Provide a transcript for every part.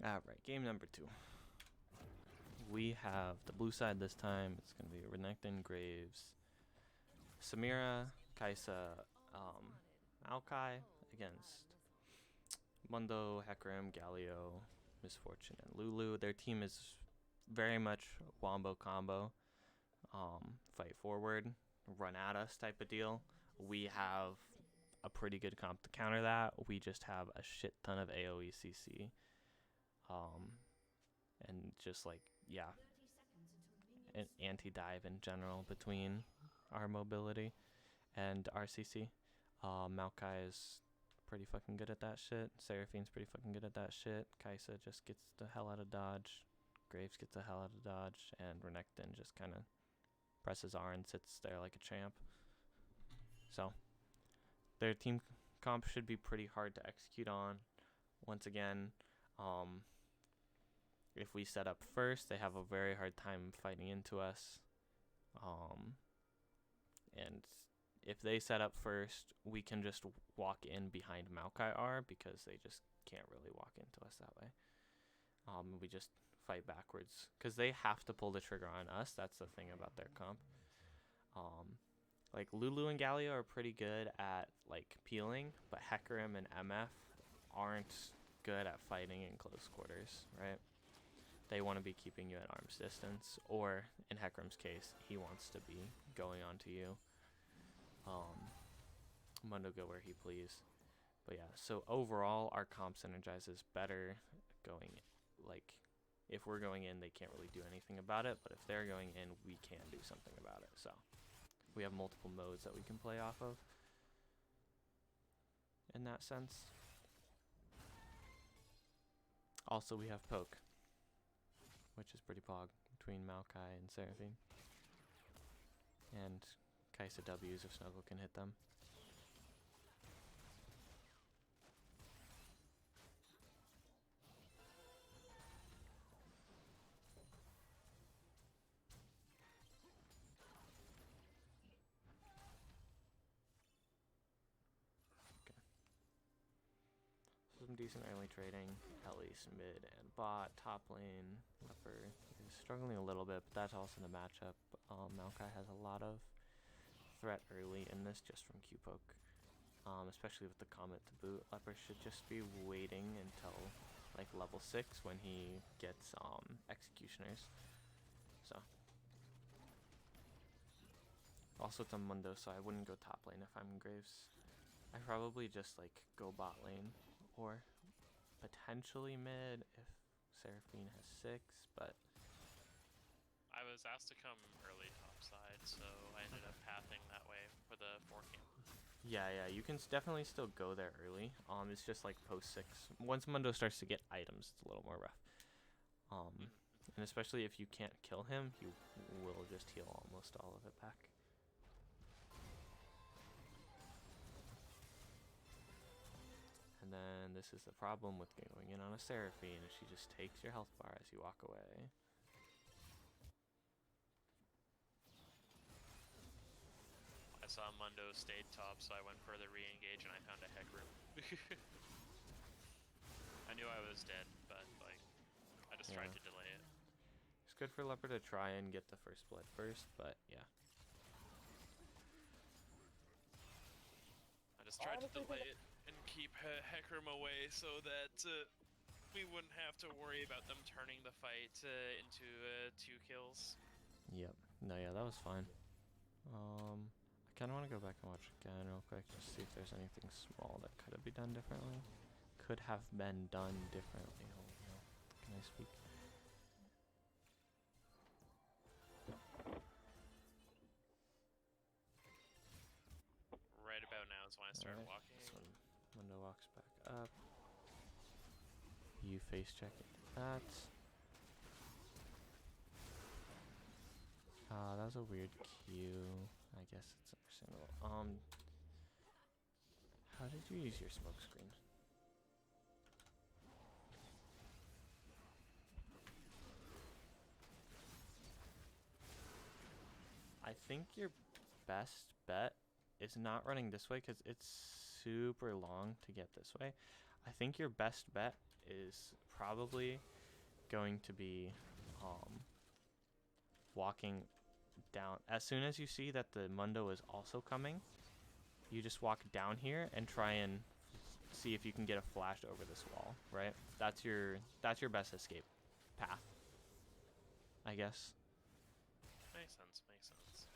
Alright, game number 2. We have the blue side this time. It's going to be Renekton, Graves, Samira, Kaisa, Maokai against Mundo, Hecarim, Galio, Misfortune, and Lulu. Their team is very much wombo combo. Fight forward, run at us type of deal. We have a pretty good comp to counter that. We just have a shit ton of AoE CC. And just like, yeah, an anti-dive in general between our mobility and RCC. Maokai is pretty fucking good at that shit. Seraphine's pretty fucking good at that shit. Kaisa just gets the hell out of dodge. Graves gets the hell out of dodge. And Renekton just kind of presses R and sits there like a champ. So, their team comp should be pretty hard to execute on. Once again, if we set up first, they have a very hard time fighting into us. And if they set up first, we can just walk in behind Maokai R because they just can't really walk into us that way. We just fight backwards because they have to pull the trigger on us. That's the thing about their comp. Like Lulu and Galio are pretty good at like peeling, but Hecarim and MF aren't good at fighting in close quarters, right? They want to be keeping you at arm's distance, or in Hecarim's case, he wants to be going onto you. Mundo go where he please. But yeah, so overall, our comp synergizes better going, like, if we're going in, they can't really do anything about it, but if they're going in, we can do something about it. So we have multiple modes that we can play off of in that sense. Also, we have poke, which is pretty pog between Maokai and Seraphine. And Kaisa W's if Snuggle can hit them. Okay. Some decent early trading, at least mid and bot. Top lane, Leper is struggling a little bit, but that's also the matchup. Maokai has a lot of threat early in this just from Q-Poke, especially with the Comet to boot. Leper should just be waiting until like level 6 when he gets Executioners. So also it's a Mundo, so I wouldn't go top lane if I'm Graves. I probably just like go bot lane or potentially mid if Seraphine has 6, but I was asked to come early topside, so I ended up pathing that way for the 4 camp. yeah, you can definitely still go there early. It's just like post 6. Once Mundo starts to get items, it's a little more rough. And especially if you can't kill him, you will just heal almost all of it back. And then this is the problem with going in on a Seraphine, is she just takes your health bar as you walk away. I saw Mundo stayed top, so I went for the re-engage and I found a Hecarim. I knew I was dead, but like, I just tried to delay it. It's good for Leopard to try and get the first blood first, but yeah. I just tried to delay it and keep Hecarim away so that we wouldn't have to worry about them turning the fight into 2 kills. Yep. No, yeah, that was fine. I kind of want to go back and watch again real quick, just see if there's anything small that could have been done differently. Could have been done differently. Oh, no. Can I speak? Right about now is when I started walking. This one, Mundo walks back up. You face check into that. That was a weird cue. I guess it's understandable. How did you use your smoke screen? I think your best bet is not running this way because it's super long to get this way. I think your best bet is probably going to be walking down. As soon as you see that the Mundo is also coming, you just walk down here and try and see if you can get a flash over this wall, right? That's your best escape path, I guess. Makes sense, makes sense.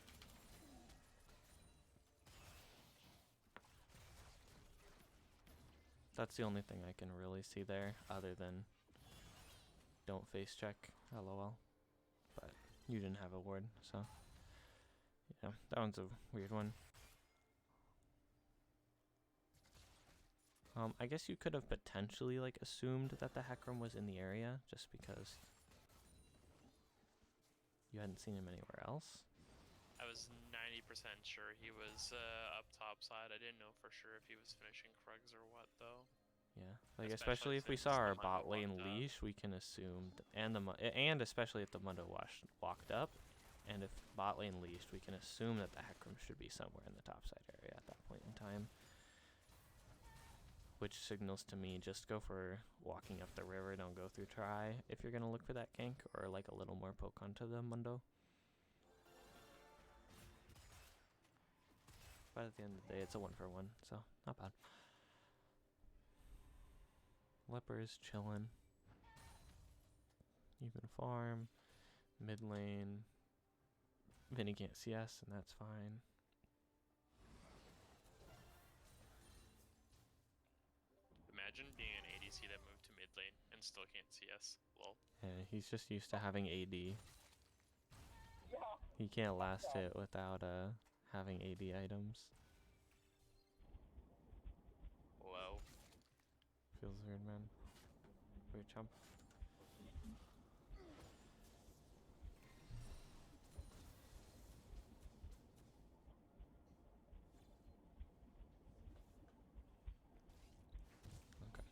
That's the only thing I can really see there, other than don't face check, lol. But you didn't have a ward, so yeah, that one's a weird one. I guess you could have potentially like assumed that the Hecarim was in the area just because you hadn't seen him anywhere else. I was 90% sure he was up top side. I didn't know for sure if he was finishing Krugs or what, though. Yeah, like especially if we saw our bot lane leash, we can assume, and especially if the Mundo walked up, and if bot lane leashed, we can assume that the Hecarim should be somewhere in the topside area at that point in time. Which signals to me just go for walking up the river, don't go through try if you're gonna look for that gank, or like a little more poke onto the Mundo. But at the end of the day, it's a 1-for-1, so not bad. Leper's chillin'. Even farm. Mid lane. Vinny can't CS, and that's fine. Imagine being an ADC that moved to mid lane and still can't CS. Lol. Yeah, he's just used to having AD. He can't last it without having AD items. Whoa. Feels weird, man. Weird chump. Okay.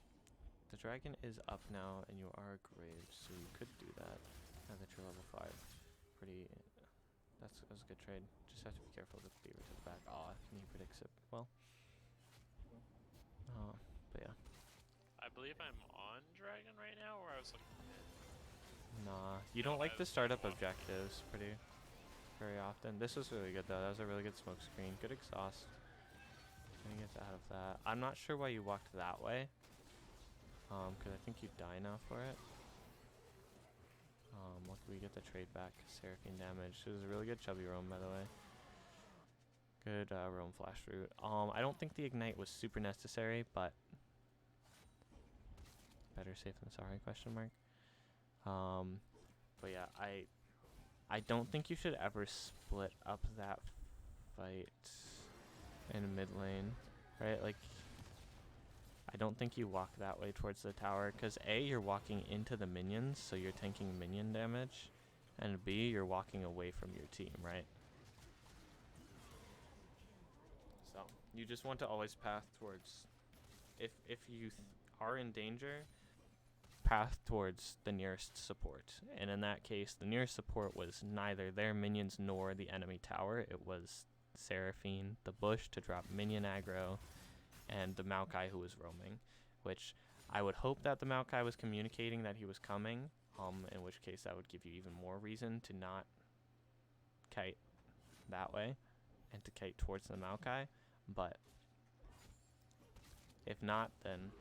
The dragon is up now, and you are Graves, so you could do that now that you're level 5. Pretty. That was a good trade. Just have to be careful with the beaver to the back. Aw, and he predicts it well. But yeah. I believe I'm on dragon right now, or I was looking mid. Nah, you don't like the startup objectives very often. This was really good though. That was a really good smoke screen. Good exhaust. Gonna get out of that. I'm not sure why you walked that way. Cause I think you die now for it. Luckily we get the trade back. Seraphine damage. It was a really good chubby roam, by the way. Good roam flash route. I don't think the ignite was super necessary, but better safe than sorry, question mark. But yeah, I don't think you should ever split up that fight in mid lane, right? Like, I don't think you walk that way towards the tower, because A, you're walking into the minions, so you're tanking minion damage, and B, you're walking away from your team, right? So, you just want to always path towards, if you are in danger, path towards the nearest support. And in that case, the nearest support was neither their minions nor the enemy tower. It was Seraphine, the bush to drop minion aggro, and the Maokai who was roaming, which I would hope that the Maokai was communicating that he was coming, in which case that would give you even more reason to not kite that way and to kite towards the Maokai. But if not, then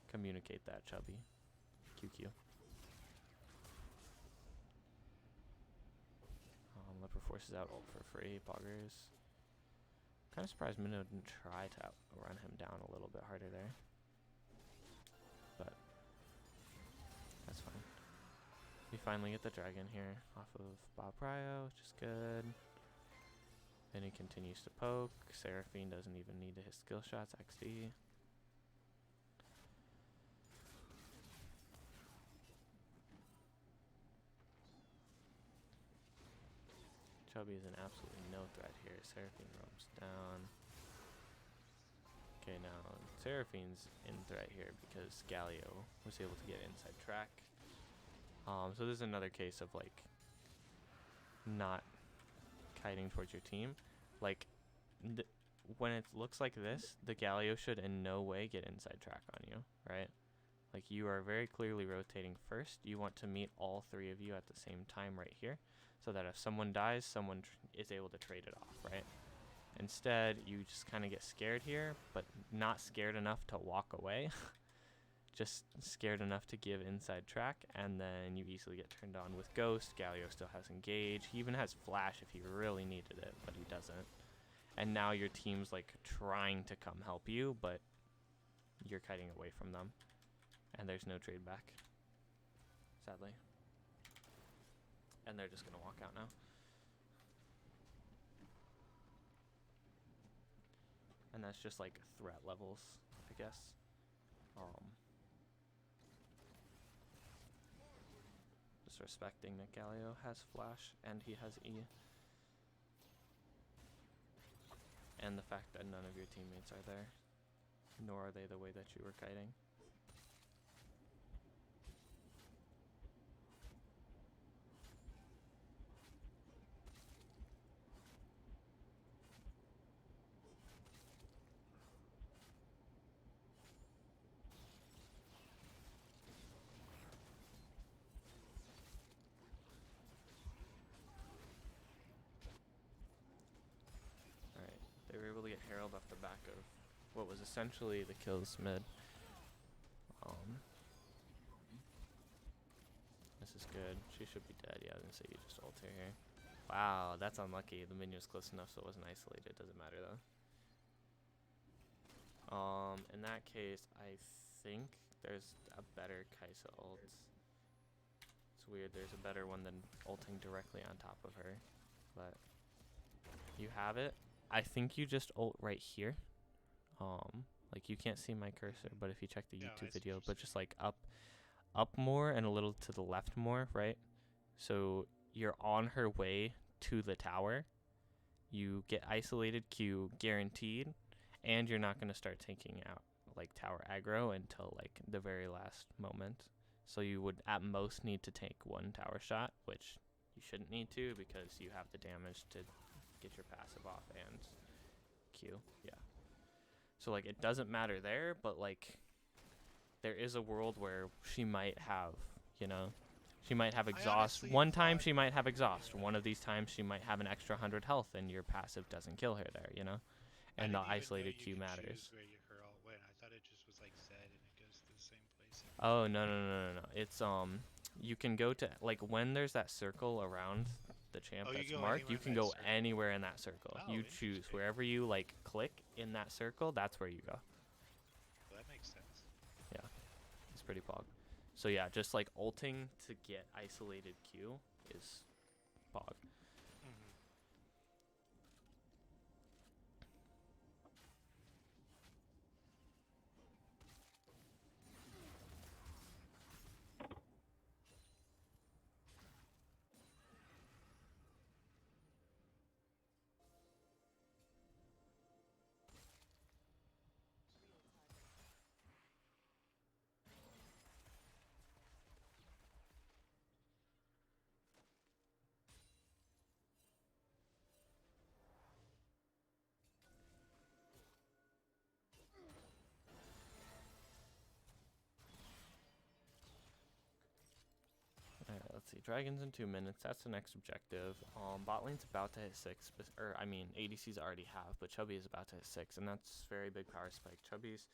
communicate that, chubby. QQ. Leper forces out ult for free, poggers. Kind of surprised Minnow didn't try to run him down a little bit harder there. But that's fine. We finally get the dragon here off of Bob Pryo, which is good. Then he continues to poke. Seraphine doesn't even need to hit skill shots, XD. Chubby is an absolutely no threat here. Seraphine roams down. Okay, now Seraphine's in threat here because Galio was able to get inside track. So this is another case of like not kiting towards your team. Like when it looks like this, the Galio should in no way get inside track on you, right? Like, you are very clearly rotating first. You want to meet all 3 of you at the same time right here, so that if someone dies, someone is able to trade it off, right? Instead, you just kind of get scared here, but not scared enough to walk away. Just scared enough to give inside track, and then you easily get turned on with Ghost. Galio still has Engage. He even has Flash if he really needed it, but he doesn't. And now your team's like trying to come help you, but you're kiting away from them. And there's no trade back, sadly. And they're just gonna walk out now. And that's just like threat levels, I guess. Just respecting that Galio has Flash and he has E. And the fact that none of your teammates are there, nor are they the way that you were kiting. They were able to get Herald off the back of what was essentially the kills mid. This is good. She should be dead. Yeah, I didn't say you just ult her here. Wow, that's unlucky. The minion was close enough so it wasn't isolated. Doesn't matter though. In that case, I think there's a better Kai'Sa ult. It's weird. There's a better one than ulting directly on top of her, but you have it. I think you just ult right here. Like you can't see my cursor, but if you check the YouTube video, but just like up more and a little to the left more, right? So you're on her way to the tower. You get isolated Q guaranteed, and you're not going to start taking out like tower aggro until like the very last moment. So you would at most need to take 1 tower shot, which you shouldn't need to because you have the damage to get your passive off and Q. Yeah. So like it doesn't matter there, but like there is a world where she might have, you know, she might have exhaust. One time she might have exhaust. One of these times she might have an extra 100 health and your passive doesn't kill her there, you know? And the isolated Q matters. Wait, I thought it just was like Z and it goes to the same place. Oh, no. It's you can go to like when there's that circle around the champ that's marked, you can go anywhere in that circle. You choose wherever you like click in that circle, that's where you go. Well, that makes sense. Yeah. It's pretty pog. So yeah, just like ulting to get isolated Q is pog. Alright, let's see. Dragons in 2 minutes. That's the next objective. Bot lane's about to hit 6, or I mean, ADCs already have, but Chubby is about to hit 6, and that's very big power spike. Chubby's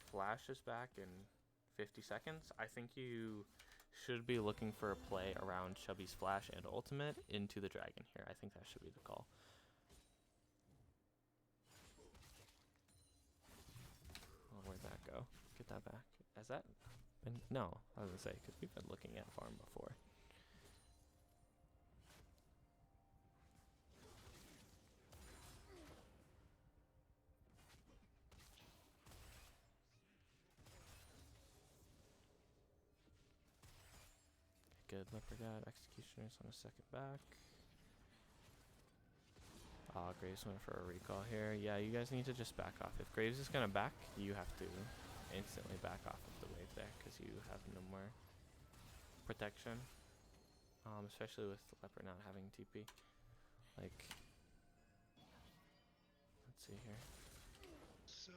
flash is back in 50 seconds. I think you should be looking for a play around Chubby's flash and ultimate into the dragon here. I think that should be the call. Oh, where'd that go? Get that back. Has that been? No, I was gonna say, because we've been looking at farm before. Good, Leopard God. Executioner's on a second back. Graves went for a recall here. Yeah, you guys need to just back off. If Graves is gonna back, you have to instantly back off of the wave there, because you have no more protection. Especially with Leopard not having TP. Like, let's see here. So,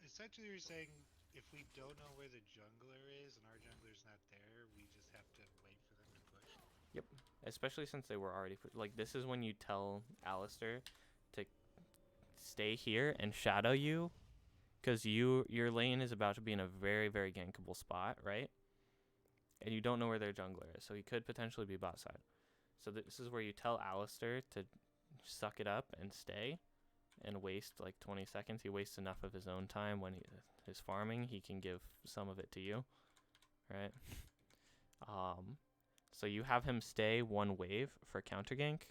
essentially you're saying if we don't know where the jungler is and our jungler's not there, we just have to wait for them to push. Yep. Especially since they were already like, this is when you tell Alistair to stay here and shadow you, because your lane is about to be in a very, very gankable spot, right? And you don't know where their jungler is, so he could potentially be bot side. So this is where you tell Alistair to suck it up and stay and waste like 20 seconds. He wastes enough of his own time when he's farming. He can give some of it to you, right? So you have him stay one wave for counter gank,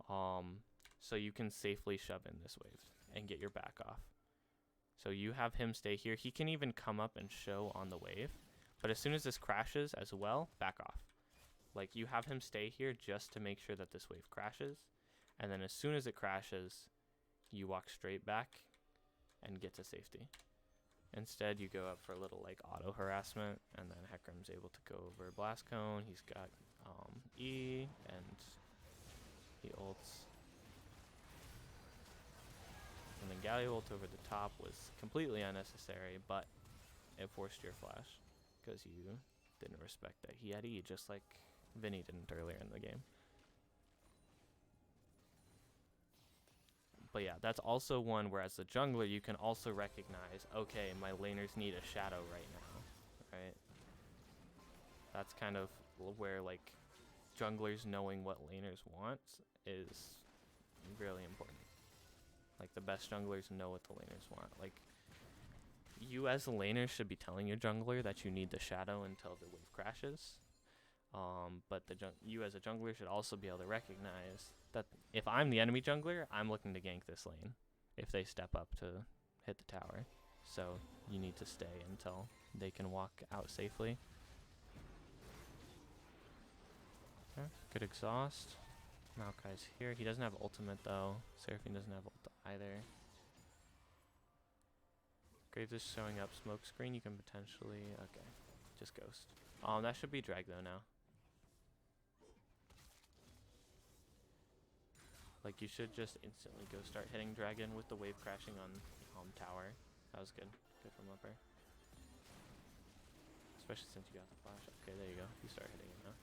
so you can safely shove in this wave and get your back off. So you have him stay here. He can even come up and show on the wave, but as soon as this crashes as well, back off. Like, you have him stay here just to make sure that this wave crashes, and then as soon as it crashes, you walk straight back and get to safety. Instead, you go up for a little like auto harassment, and then Hecarim's able to go over Blast Cone. He's got E, and he ults. And then Galio ult over the top was completely unnecessary, but it forced your flash because you didn't respect that he had E, just like Vinny didn't earlier in the game. But yeah, that's also one where as the jungler, you can also recognize, okay, my laners need a shadow right now, right? That's kind of where, like, junglers knowing what laners want is really important. Like, the best junglers know what the laners want. Like, you as a laner should be telling your jungler that you need the shadow until the wave crashes. But you as a jungler should also be able to recognize that if I'm the enemy jungler, I'm looking to gank this lane if they step up to hit the tower. So you need to stay until they can walk out safely. Okay, good exhaust. Maokai's here. He doesn't have ultimate though. Seraphine doesn't have ult either. Graves is showing up smoke screen. You can potentially... Okay, just ghost. That should be drag though now. Like, you should just instantly go start hitting dragon with the wave crashing on tower. That was good. Good from upper. Especially since you got the flash. Okay, there you go. You start hitting it now.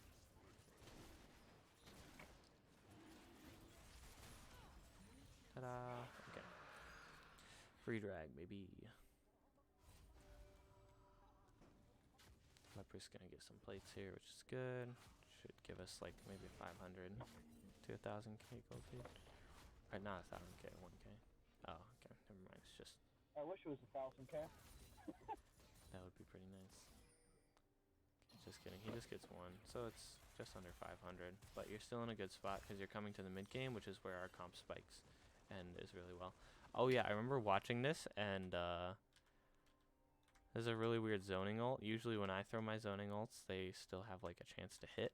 Ta-da! Okay. Free drag, baby. Leper's gonna get some plates here, which is good. Should give us like maybe 500 to 1,000k gold feed. Or not 1,000k, 1k. Oh, okay. Never mind. It's just... I wish it was 1,000k. That would be pretty nice. Just kidding. He just gets one. So it's just under 500. But you're still in a good spot because you're coming to the mid game, which is where our comp spikes and is really well. Oh yeah, I remember watching this, and there's a really weird zoning ult. Usually when I throw my zoning ults, they still have like a chance to hit.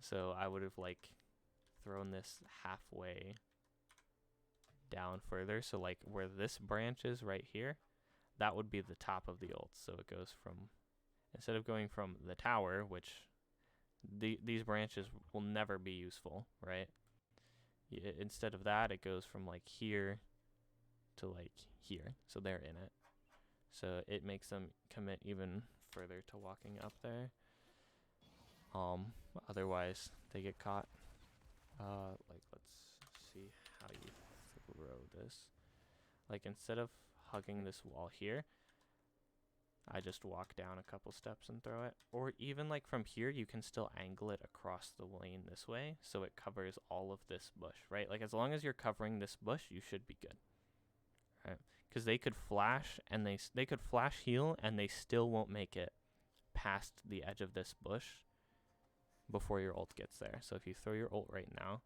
So I would have like thrown this halfway down further. So like where this branch is right here, that would be the top of the ult. So it goes from, instead of going from the tower, which these branches will never be useful, right? Instead of that, it goes from like here to like here. So they're in it. So it makes them commit even further to walking up there. Otherwise they get caught. Like, let's see how you throw this. Like, instead of hugging this wall here, I just walk down a couple steps and throw it. Or even like from here, you can still angle it across the lane this way, so it covers all of this bush, right? Like, as long as you're covering this bush, you should be good, right? Because they could flash and they could flash heal and they still won't make it past the edge of this bush before your ult gets there. So if you throw your ult right now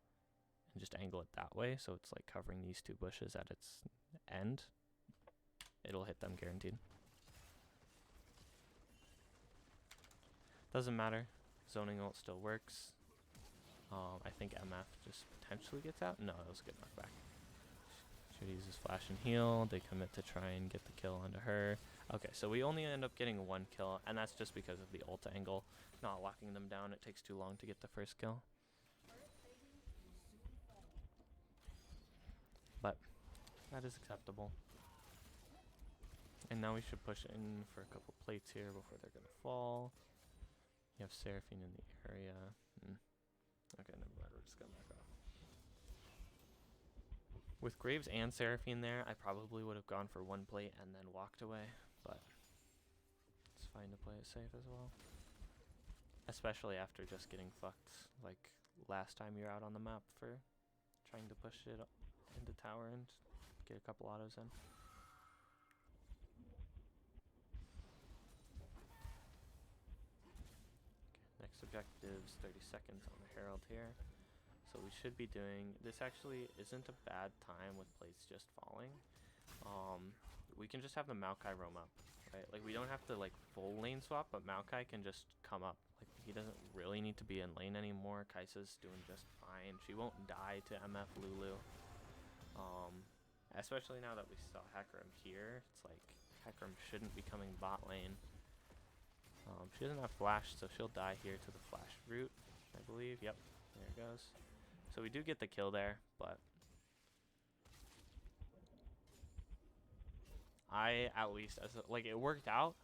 and just angle it that way, so it's like covering these two bushes at its end, it'll hit them guaranteed. Doesn't matter. Zoning ult still works. I think MF just potentially gets out. No, that was a good knockback. Should use his flash and heal. They commit to try and get the kill onto her. Okay, so we only end up getting one kill, and that's just because of the ult angle. Not locking them down, it takes too long to get the first kill. But that is acceptable. And now we should push in for a couple plates here before they're gonna fall. You have Seraphine in the area. Okay, never mind. We're just gonna back off. With Graves and Seraphine there, I probably would have gone for one plate and then walked away, but it's fine to play it safe as well. Especially after just getting fucked like last time you're out on the map for trying to push it into tower and get a couple autos in. Next objective's 30 seconds on the Herald here. So we should be doing, this actually isn't a bad time with plates just falling. We can just have the Maokai roam up, right? Like we don't have to like full lane swap, but Maokai can just come up. Like he doesn't really need to be in lane anymore. Kai'Sa's doing just fine. She won't die to MF Lulu. Especially now that we saw Hecarim here, it's like Hecarim shouldn't be coming bot lane. She doesn't have flash, so she'll die here to the flash root, I believe. Yep, there it goes. So we do get the kill there, but I, at least, as a, like it worked out,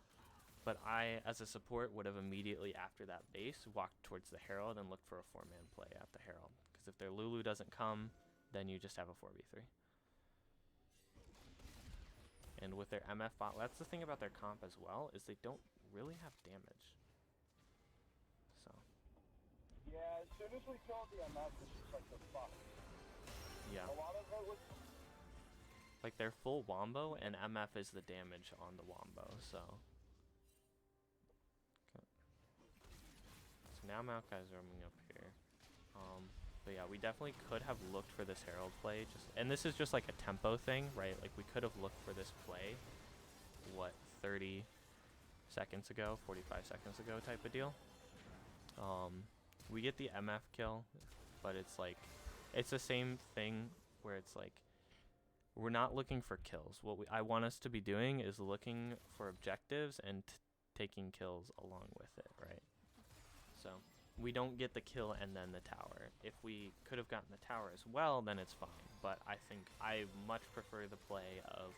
but I, as a support, would have immediately after that base walked towards the Herald and looked for a 4-man play at the Herald. Because if their Lulu doesn't come, then you just have a 4v3. And with their MF bot, that's the thing about their comp as well, is they don't really have damage. So. Yeah, as soon as we killed the MF, it's just like the fuck. Yeah. A lot of it was... Like their full wombo, and MF is the damage on the wombo, so. Okay. So now Maokai's roaming up here. But yeah, we definitely could have looked for this Herald play, and this is just like a tempo thing, right? Like we could have looked for this play, what, 30 seconds ago, 45 seconds ago type of deal. We get the MF kill, but it's like, it's the same thing where it's like, we're not looking for kills. What I want us to be doing is looking for objectives and taking kills along with it, right? So we don't get the kill and then the tower. If we could have gotten the tower as well, then it's fine. But I think I much prefer the play of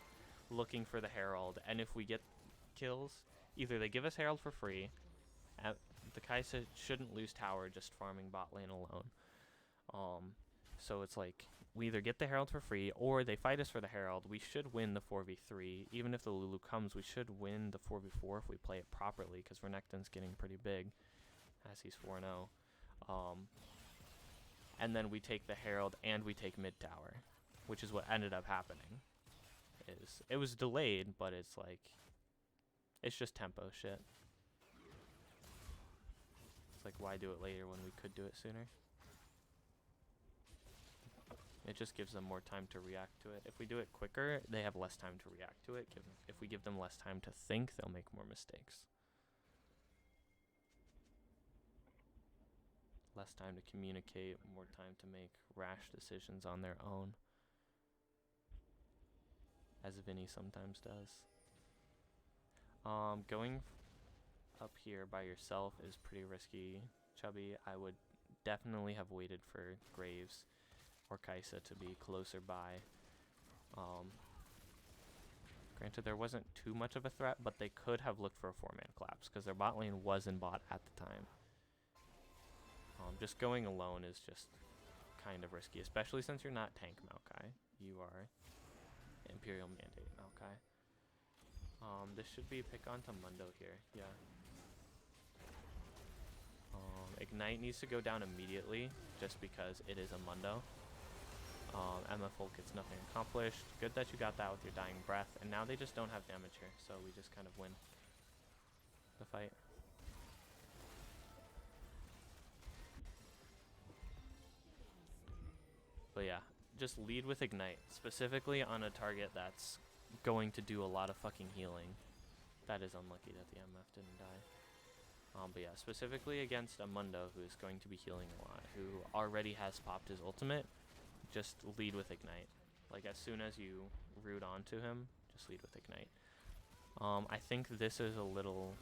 looking for the Herald, and if we get kills, either they give us Herald for free, the Kai'Sa shouldn't lose tower just farming bot lane alone. So it's like, we either get the Herald for free, or they fight us for the Herald. We should win the 4v3. Even if the Lulu comes, we should win the 4v4 if we play it properly, because Renekton's getting pretty big, as he's 4-0. And then we take the Herald, and we take mid tower, which is what ended up happening. It was delayed, but it's like, it's just tempo shit. It's like, why do it later when we could do it sooner? It just gives them more time to react to it. If we do it quicker, they have less time to react to it. If we give them less time to think, they'll make more mistakes. Less time to communicate, more time to make rash decisions on their own. As Vinny sometimes does. Going up here by yourself is pretty risky, Chubby. I would definitely have waited for Graves or Kai'Sa to be closer by. Granted, there wasn't too much of a threat, but they could have looked for a 4-man collapse because their bot lane was in bot at the time. Just going alone is just kind of risky, especially since you're not tank Maokai. You are Imperial Mandate Maokai. This should be a pick onto Mundo here, yeah. Ignite needs to go down immediately, just because it is a Mundo. MF ult gets nothing accomplished. Good that you got that with your dying breath, and now they just don't have damage here, so we just kind of win the fight. But yeah, just lead with Ignite, specifically on a target that's going to do a lot of fucking healing. That is unlucky that the MF didn't die. But yeah, specifically against a Mundo who is going to be healing a lot, who already has popped his ultimate, just lead with Ignite. Like, as soon as you root onto him, just lead with Ignite. I think this is a little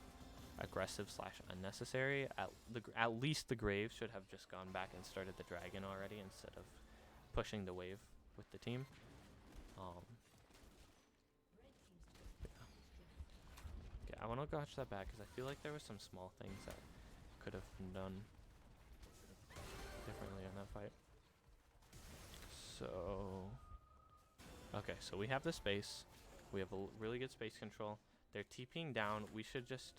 aggressive / unnecessary. At least the Graves should have just gone back and started the Dragon already instead of pushing the wave with the team. Yeah. I want to watch that back because I feel like there was some small things that could have been done differently in that fight. So, okay, so we have the space. We have a really good space control. They're TPing down. We should just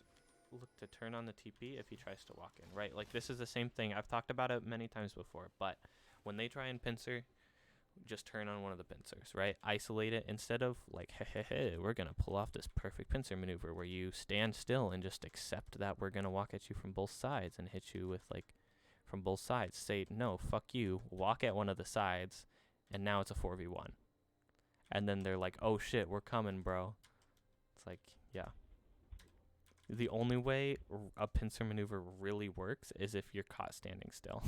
look to turn on the TP if he tries to walk in, right? Like, this is the same thing. I've talked about it many times before, but when they try and pincer, just turn on one of the pincers, right? Isolate it instead of like, hey, we're going to pull off this perfect pincer maneuver where you stand still and just accept that we're going to walk at you from both sides and hit you with like from both sides. Say, no, fuck you, walk at one of the sides, and now it's a 4v1. And then they're like, oh shit, we're coming, bro. It's like, yeah. The only way a pincer maneuver really works is if you're caught standing still.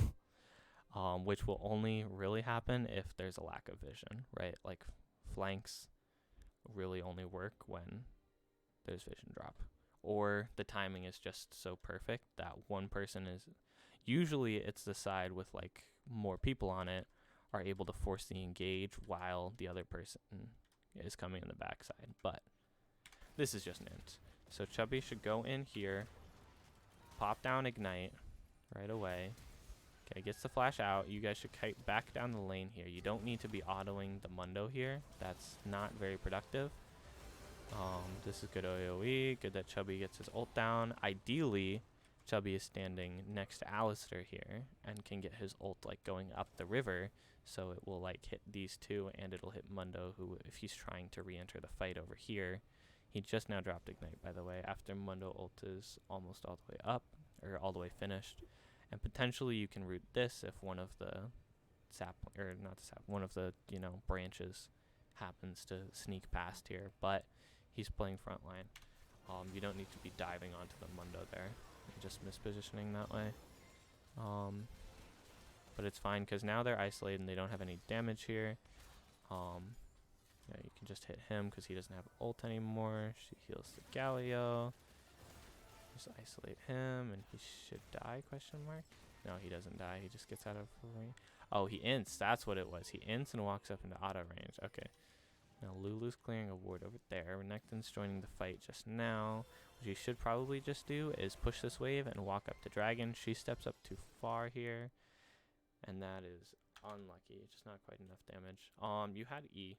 Which will only really happen if there's a lack of vision, right? Like, flanks really only work when there's vision drop. Or the timing is just so perfect that one person is... Usually it's the side with, like, more people on it are able to force the engage while the other person is coming in the backside. But this is just an int. So Chubby should go in here, pop down Ignite right away. Okay, gets the flash out. You guys should kite back down the lane here. You don't need to be autoing the Mundo here. That's not very productive. This is good AoE. Good that Chubby gets his ult down. Ideally, Chubby is standing next to Alistair here and can get his ult like going up the river, so it will like hit these two and it'll hit Mundo, who if he's trying to re-enter the fight over here. He just now dropped Ignite, by the way, after Mundo ult is almost all the way up, or all the way finished. And potentially you can root this if one of the one of the, branches happens to sneak past here. But he's playing frontline. You don't need to be diving onto the Mundo there. You're just mispositioning that way. But it's fine because now they're isolated and they don't have any damage here. Yeah, you can just hit him because he doesn't have ult anymore. She heals the Galio. Just isolate him and he should die, question mark? No, he doesn't die. He just gets out of range. Oh, he ints. That's what it was. He ints and walks up into auto range. Okay. Now Lulu's clearing a ward over there. Renekton's joining the fight just now. What you should probably just do is push this wave and walk up to Dragon. She steps up too far here. And that is unlucky. Just not quite enough damage. You had E.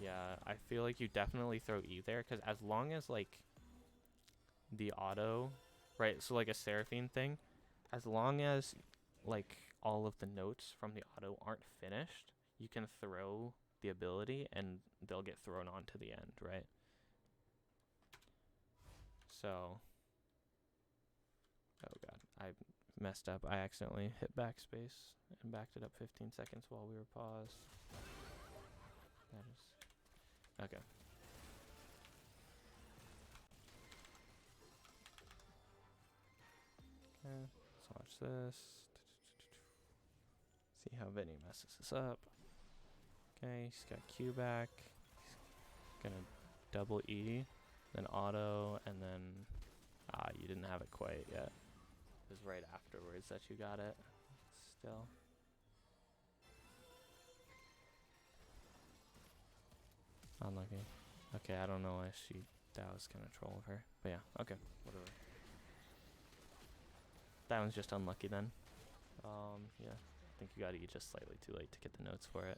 Yeah, I feel like you definitely throw E there, because as long as, like, the auto, right, so, like, a Seraphine thing, as long as, like, all of the notes from the auto aren't finished, you can throw the ability, and they'll get thrown on to the end, right? So, oh god, I messed up. I accidentally hit backspace and backed it up 15 seconds while we were paused. That is... Okay. Okay, let's watch this. See how Vinny messes this up. Okay, he's got Q back. He's gonna double E, then auto, and then... Ah, you didn't have it quite yet. It was right afterwards that you got it. Still. Unlucky. Okay, I don't know why that was kind of troll of her. But yeah, okay, whatever. That one's just unlucky then. Yeah, I think you got E just slightly too late to get the notes for it.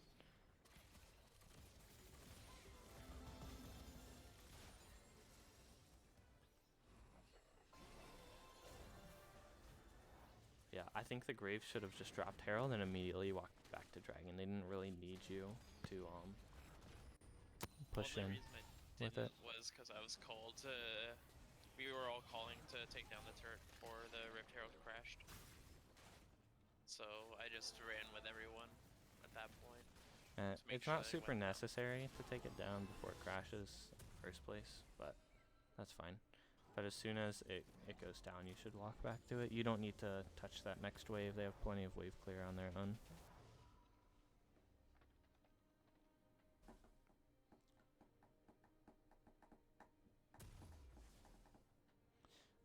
Yeah, I think the Graves should have just dropped Herald and immediately walked back to Dragon. They didn't really need you to push in with it. Was because I was called to... We were all calling to take down the turret before the Rift Herald crashed. So I just ran with everyone at that point. It's not super necessary to take it down before it crashes in the first place, but that's fine. But as soon as it goes down, you should walk back to it. You don't need to touch that next wave. They have plenty of wave clear on their own.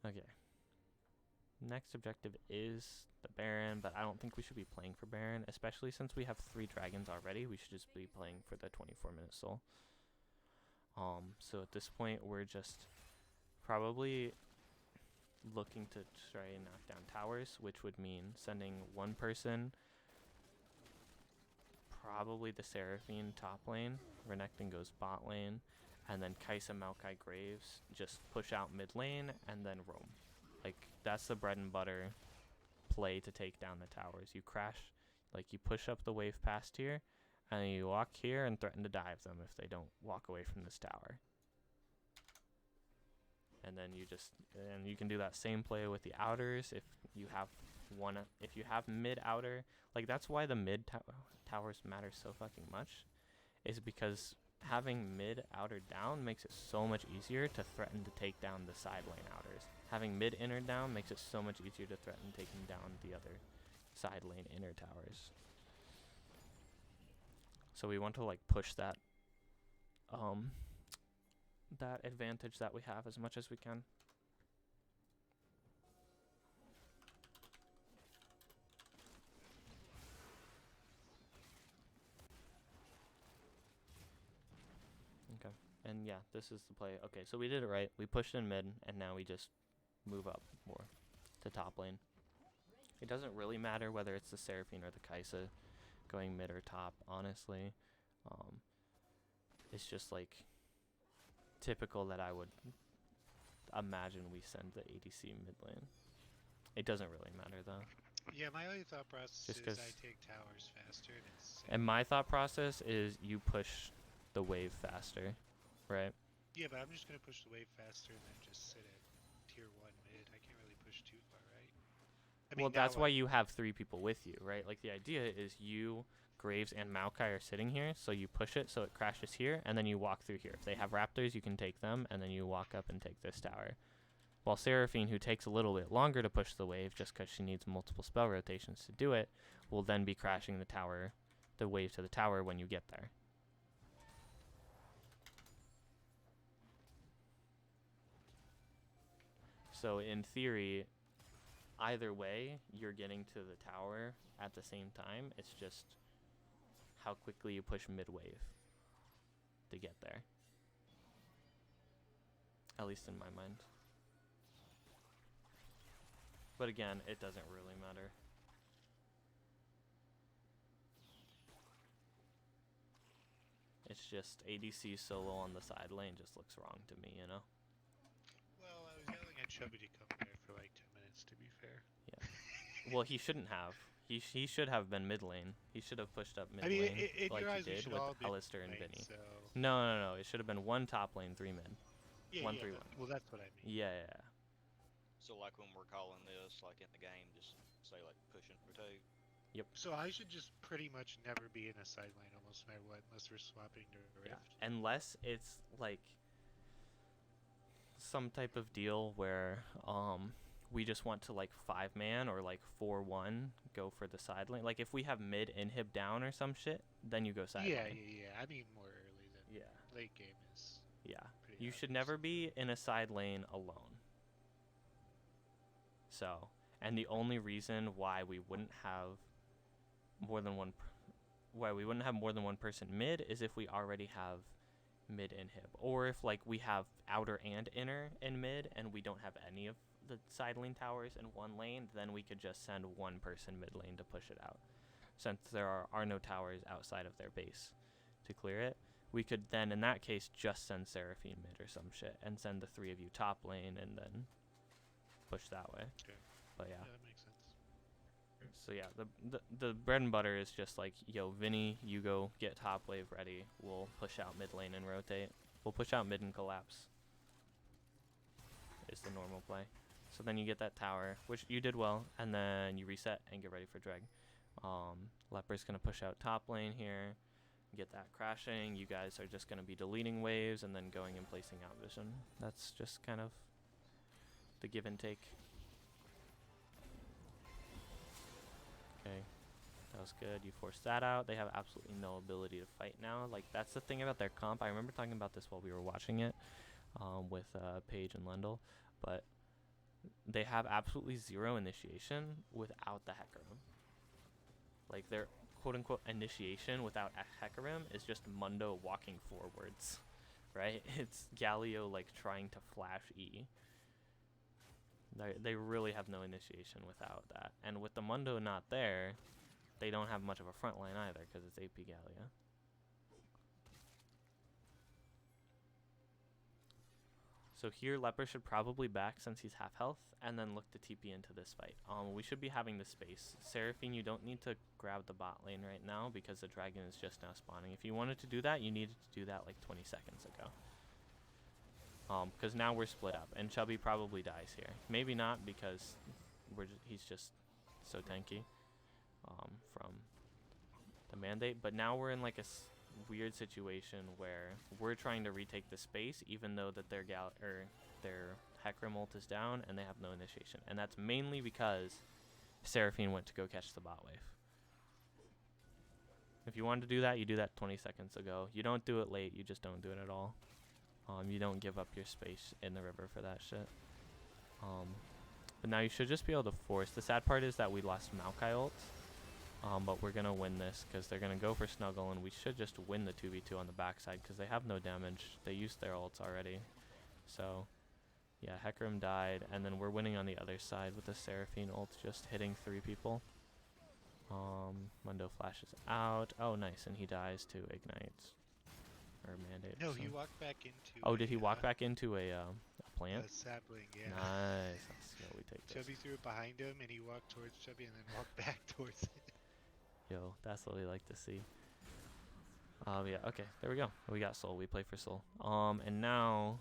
Okay. Next objective is the Baron, but I don't think we should be playing for Baron, especially since we have 3 dragons already. We should just be playing for the 24-minute soul. So at this point, we're just probably looking to try and knock down towers, which would mean sending one person, probably the Seraphine top lane, Renekton goes bot lane, and then Kaisa, Maokai, Graves just push out mid lane and then roam. Like, that's the bread and butter play to take down the towers. You crash, like you push up the wave past here, and you walk here and threaten to dive them if they don't walk away from this tower. And then you can do that same play with the outers if you have mid outer. Like, that's why the mid towers matter so fucking much, is because having mid outer down makes it so much easier to threaten to take down the side lane outers. Having mid inner down makes it so much easier to threaten taking down the other side lane inner towers. So we want to like push that that advantage that we have as much as we can. Okay. And yeah, this is the play. Okay, so we did it right. We pushed in mid, and now we just move up more to top lane. It doesn't really matter whether it's the Seraphine or the Kaisa going mid or top, honestly. It's just like typical that I would imagine we send the ADC mid lane. It doesn't really matter though. Yeah, my only thought process Just is 'cause- I take towers faster and it's And my thought process is you push the wave faster, right? yeah, but I'm just gonna push the wave faster and then just sit at tier 1 mid. I can't really push too far, right? I mean, Well, that's now why I- you have 3 people with you, right? Like, the idea is you, Graves, and Maokai are sitting here, so you push it so it crashes here, and then you walk through here. If they have Raptors, you can take them, and then you walk up and take this tower. While Seraphine, who takes a little bit longer to push the wave just because she needs multiple spell rotations to do it, will then be crashing the wave to the tower when you get there. So in theory, either way, you're getting to the tower at the same time. It's just how quickly you push mid-wave to get there. At least in my mind. But again, it doesn't really matter. It's just ADC solo on the side lane just looks wrong to me, you know? well, I was yelling at Chubby to come there for like 10 minutes, to be fair. Well, he shouldn't have. He should have been mid lane. He should have pushed up mid I mean, lane in like your he eyes, we did should with all be Alistair and lane, Vinny. so No. It should have been 1 top lane, 3 mid. yeah, 1 yeah, 3 that- 1. well, that's what I mean. Yeah. So like when we're calling this, like in the game, just say like push and rotate. So I should just pretty much never be in a side lane almost no matter what, unless we're swapping to Rift. Yeah. Unless it's like some type of deal where we just want to like 5-man or like 4-1 go for the side lane. Like if we have mid inhib down or some shit, then you go side Yeah, lane. yeah. I mean more early than Yeah. late game is. Yeah. Pretty You should obvious. never be in a side lane alone. So, and the only reason why we wouldn't have more than one person mid is if we already have mid inhib, or if like we have outer and inner in mid and we don't have any of the side lane towers in one lane, then we could just send one person mid lane to push it out. Since there are no towers outside of their base to clear it, we could then in that case just send Seraphine mid or some shit and send the 3 of you top lane and then push that way. Okay. But Yeah, yeah. that makes sense. So yeah, the bread and butter is just like, yo, Vinny, you go get top wave ready. We'll push out mid lane and rotate. We'll push out mid and collapse. Is the normal play. So then you get that tower, which you did well, and then you reset and get ready for drag. Leper's gonna push out top lane here, get that crashing. You guys are just gonna be deleting waves and then going and placing out vision. That's just kind of the give and take. Okay, that was good. You forced that out. They have absolutely no ability to fight now. Like, that's the thing about their comp. I remember talking about this while we were watching it with Paige and Lendl, but they have absolutely 0 initiation without the Hecarim. Like, their quote-unquote initiation without a Hecarim is just Mundo walking forwards. right? It's Galio like trying to flash E. They really have no initiation without that. And with the Mundo not there, they don't have much of a front line either because it's AP Galio. So here, Leper should probably back since he's half health, and then look to TP into this fight. We should be having the space. Seraphine, you don't need to grab the bot lane right now because the dragon is just now spawning. If you wanted to do that, you needed to do that like 20 seconds ago. Because now we're split up, and Chubby probably dies here. Maybe not because he's just so tanky from the mandate. But now we're in like a weird situation where we're trying to retake the space, even though that their Hecarim ult is down and they have no initiation, and that's mainly because Seraphine went to go catch the bot wave. If you wanted to do that, you do that 20 seconds ago. You don't do it late. You just don't do it at all. You don't give up your space in the river for that shit. But now you should just be able to force. The sad part is that we lost Maokai ult. But we're going to win this because they're going to go for Snuggle, and we should just win the 2v2 on the backside because they have no damage. They used their ults already. So, yeah, Hecarim died, and then we're winning on the other side with the Seraphine ult just hitting 3 people. Mundo flashes out. Oh, nice, and he dies to Ignite. Or Mandate. No, he walked back into. Oh, did he walk back into a plant? A sapling, yeah. Nice. Let's go. We take this. Chubby threw it behind him, and he walked towards Chubby, and then walked back towards it. Yo, that's what we like to see. Yeah, okay, there we go. We got Soul. We play for Soul. And now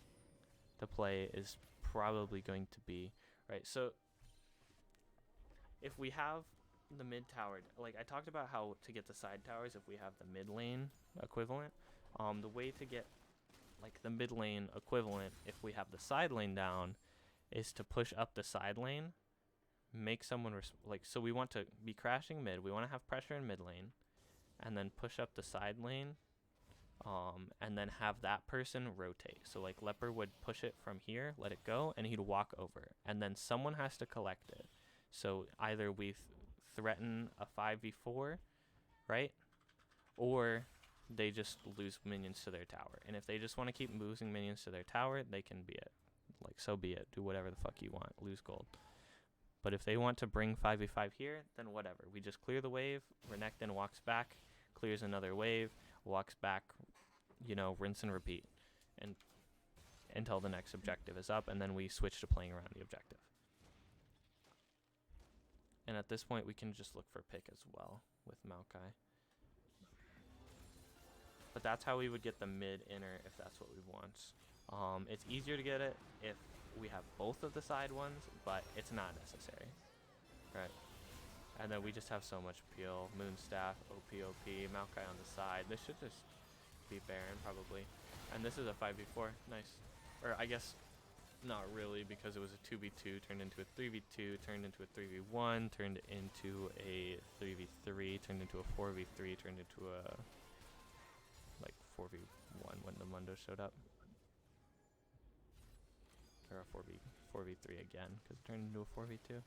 the play is probably going to be right. So if we have the mid tower, like I talked about how to get the side towers if we have the mid lane equivalent. The way to get like the mid lane equivalent if we have the side lane down is to push up the side lane, make someone so we want to be crashing mid, we want to have pressure in mid lane, and then push up the side lane, and then have that person rotate. So like Leper would push it from here, let it go, and he'd walk over, and then someone has to collect it. So either we threaten a 5v4, right, or they just lose minions to their tower. And if they just want to keep losing minions to their tower, they can be it. Like, so be it. Do whatever the fuck you want. Lose gold. But if they want to bring 5v5 here, then whatever. We just clear the wave. Renekton walks back, clears another wave, walks back, you know, rinse and repeat. And until the next objective is up, and then we switch to playing around the objective. And at this point, we can just look for pick as well with Maokai. But that's how we would get the mid inner if that's what we want. It's easier to get it if we have both of the side ones, but it's not necessary. Right. And then we just have so much peel. Moonstaff, OP, Maokai on the side. This should just be Baron probably. And this is a 5v4. Nice. Or I guess not really, because it was a 2v2 turned into a 3v2, turned into a 3v1, turned into a 3v3, turned into a 4v3, turned into a 4v1 when the Mundo showed up. Or a 4v3 again, because it turned into a 4v2.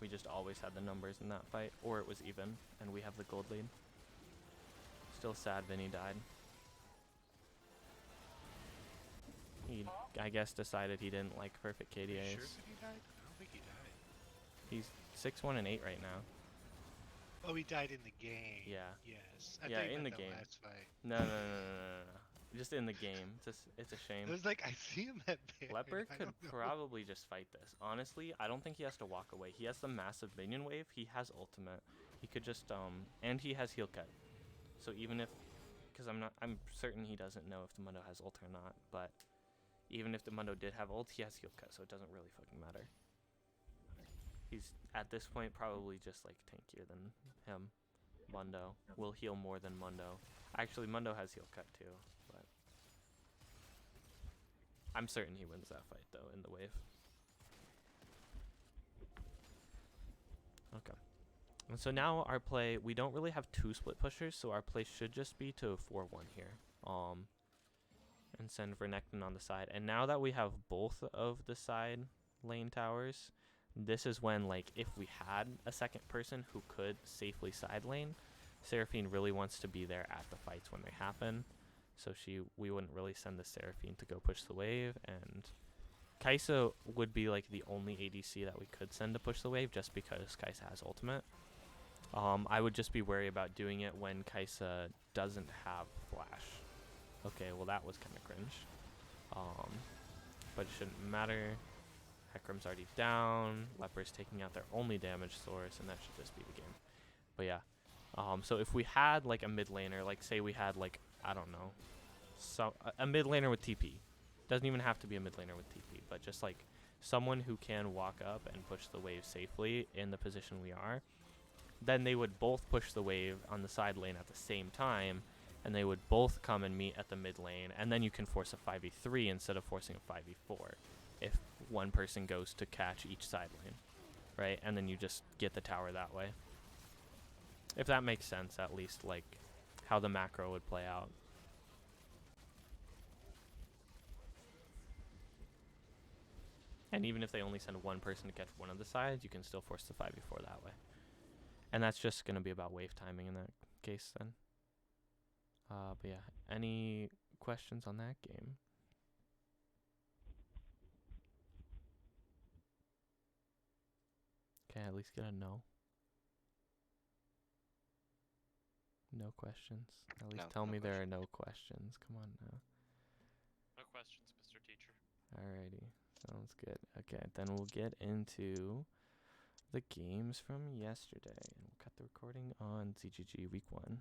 We just always had the numbers in that fight, or it was even, and we have the gold lead. Still sad Vinny died. He, I guess, decided he didn't like perfect KDAs. Are you sure that he died? I don't think he died. He's 6-1 and 8 right now. Oh, he died in the game. Yeah. Yes. Yeah, thought you in meant the game. Last fight. No. Just in the game. It's a shame. I was like, I see him at Baron. Leper I could don't know. probably just fight this. Honestly, I don't think he has to walk away. He has the massive minion wave. He has ultimate. He could just and he has heal cut. So even if, because I'm certain he doesn't know if the Mundo has ult or not. But even if the Mundo did have ult, he has heal cut, so it doesn't really fucking matter. He's at this point probably just like tankier than him. Mundo will heal more than Mundo. Actually, Mundo has heal cut too. But I'm certain he wins that fight, though, in the wave. Okay. And so now our play, we don't really have 2 split pushers, so our play should just be to 4-1 here. And send Renekton on the side. And now that we have both of the side lane towers, this is when, like, if we had a second person who could safely side lane, Seraphine really wants to be there at the fights when they happen. so we wouldn't really send the Seraphine to go push the wave, and Kaisa would be like the only ADC that we could send to push the wave just because Kaisa has ultimate. I would just be wary about doing it when Kaisa doesn't have flash. Okay, well that was kind of cringe. But it shouldn't matter. Hecarim's already down. Leper's taking out their only damage source, and that should just be the game. But yeah. So if we had like a mid laner, like say we had like, I don't know, a mid laner with TP. Doesn't even have to be a mid laner with TP, but just like someone who can walk up and push the wave safely in the position we are, then they would both push the wave on the side lane at the same time, and they would both come and meet at the mid lane, and then you can force a 5v3 instead of forcing a 5v4 if one person goes to catch each side lane, right? And then you just get the tower that way. If that makes sense, at least, like how the macro would play out. And even if they only send one person to catch one of the sides, you can still force the 5v4 that way. And that's just going to be about wave timing in that case then. But yeah, any questions on that game? Can I at least get a no? No questions. At least No, tell no me there are no questions. Come on now. No questions, Mr. Teacher. Alrighty, sounds good. Okay, then we'll get into the games from yesterday, and we'll cut the recording on ZGG Week 1.